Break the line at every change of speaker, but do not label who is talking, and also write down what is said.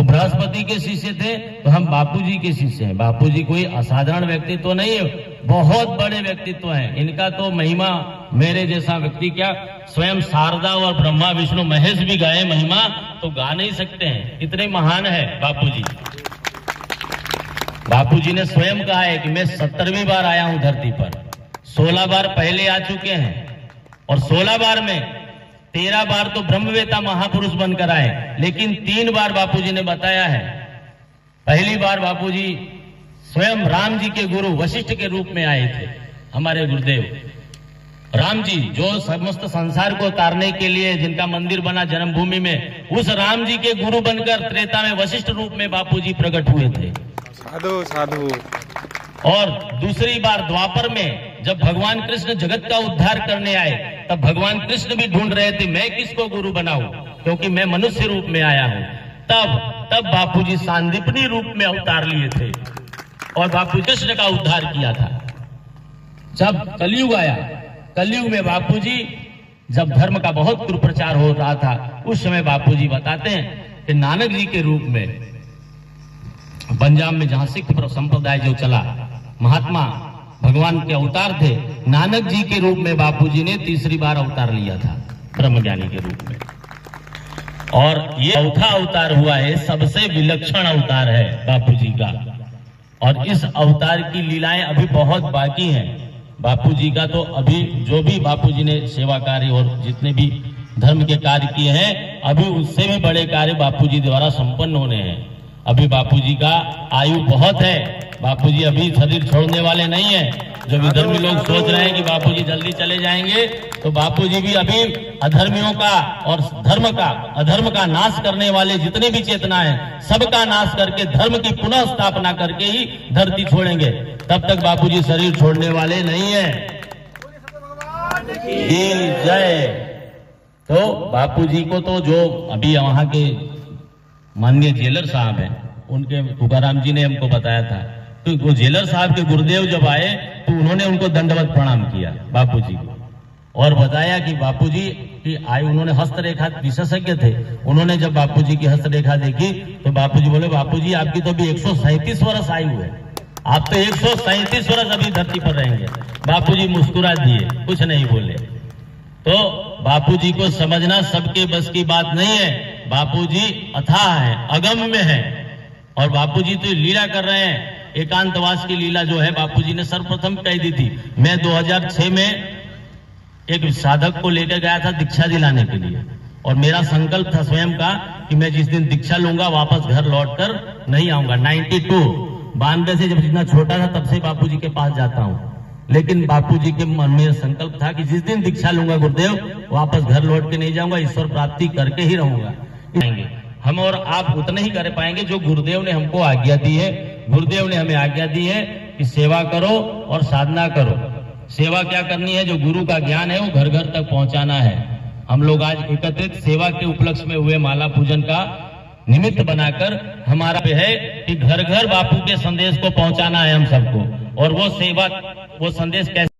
वो बृहस्पति के शिष्य थे, तो हम बापूजी के शिष्य हैं। बापूजी कोई असाधारण व्यक्तित्व तो नहीं है, बहुत बड़े व्यक्तित्व हैं। इनका तो महिमा मेरे जैसा व्यक्ति क्या, स्वयं शारदा और ब्रह्मा विष्णु महेश भी गाए महिमा तो गा नहीं सकते हैं, इतने महान है बापूजी। बापूजी ने स्वयं कहा है कि मैं 70वीं बार आया हूं धरती पर, 16 बार पहले आ चुके हैं और 16 बार में 13 बार तो ब्रह्मवेता महापुरुष बनकर आए, लेकिन 3 बार बापूजी ने बताया है। पहली बार बापूजी स्वयं राम जी के गुरु वशिष्ठ के रूप में आए थे। हमारे गुरुदेव राम जी जो समस्त संसार को तारने के लिए जिनका मंदिर बना जन्मभूमि में, उस राम जी के गुरु बनकर त्रेता में वशिष्ठ रूप में बापूजी प्रकट हुए थे।
साधु साधु।
और दूसरी बार द्वापर में जब भगवान कृष्ण जगत का उद्धार करने आए, तब भगवान कृष्ण भी ढूंढ रहे थे मैं किसको गुरु बनाऊं, क्योंकि मैं मनुष्य रूप में आया हूं। तब बापूजी सांदीपनी रूप में अवतार लिए थे और बापू कृष्ण का उद्धार किया था। जब कलयुग आया, कलयुग में बापूजी जब धर्म का बहुत दुष्प्रचार हो रहा था, उस समय बापूजी बताते हैं कि नानक जी के रूप में पंजाब में जहां सिख संप्रदाय जो चला, महात्मा भगवान के अवतार थे, नानक जी के रूप में बापूजी ने तीसरी बार अवतार लिया था ब्रह्मज्ञानी के रूप में। और ये चौथा अवतार हुआ है, सबसे विलक्षण अवतार है बापूजी का। और इस अवतार की लीलाएं अभी बहुत बाकी हैं। बापूजी का तो अभी जो भी बापूजी ने सेवा कार्य और जितने भी धर्म के कार्य किए हैं, अभी उससे भी बड़े कार्य बापूजी द्वारा संपन्न होने हैं। अभी बापूजी का आयु बहुत है, बापूजी अभी शरीर छोड़ने वाले नहीं है। जो विधर्मी लोग सोच रहे हैं कि बापूजी जल्दी चले जाएंगे, तो बापूजी भी अभी अधर्मियों का और अधर्म का नाश करने वाले जितने भी चेतना है, सबका नाश करके धर्म की पुनः स्थापना करके ही धरती छोड़ेंगे। तब तक बापूजी शरीर छोड़ने वाले नहीं है। जय। तो बापूजी को तो जो अभी वहां के माननीय जेलर साहब हैं, उनके तुकाराम जी ने हमको बताया था, तो वो जेलर साहब के गुरुदेव जब आए तो उन्होंने उनको दंडवत प्रणाम किया बापूजी को, और बताया कि बापूजी की आयु, उन्होंने हस्तरेखा विशेषज्ञ थे, उन्होंने जब बापूजी की हस्तरेखा देखी तो बापूजी बोले बापूजी आपकी तो अभी 137 वर्ष आयु है, आप तो 137 वर्ष अभी धरती पर रहेंगे। बापूजी मुस्कुरा दिए, कुछ नहीं बोले। तो बापूजी को समझना सबके बस की बात नहीं है। बापूजी अथाह है, अगम्य है, और बापूजी तो लीला कर रहे हैं। एकांतवास की लीला जो है बापूजी ने सर्वप्रथम कह दी थी। मैं 2006 में एक साधक को लेकर गया था दीक्षा दिलाने के लिए, और मेरा संकल्प था स्वयं का कि मैं जिस दिन दीक्षा लूंगा वापस घर लौटकर नहीं आऊंगा। 92 से जब जितना छोटा था तब से बापूजी के पास जाता हूं, लेकिन बापूजी के मन में संकल्प था कि जिस दिन दीक्षा लूंगा गुरुदेव वापस घर लौट के नहीं जाऊंगा, ईश्वर प्राप्ति करके ही रहूंगा। हम और आप उतना ही कर पाएंगे जो गुरुदेव ने हमको आज्ञा दी है। गुरुदेव ने हमें आज्ञा दी है कि सेवा करो और साधना करो। सेवा क्या करनी है, जो गुरु का ज्ञान है वो घर घर तक पहुंचाना है। हम लोग आज एकत्रित सेवा के उपलक्ष्य में हुए माला पूजन का निमित्त बनाकर हमारा है कि घर घर बापू के संदेश को पहुंचाना है हम सबको। और वो सेवा, वो संदेश कैसे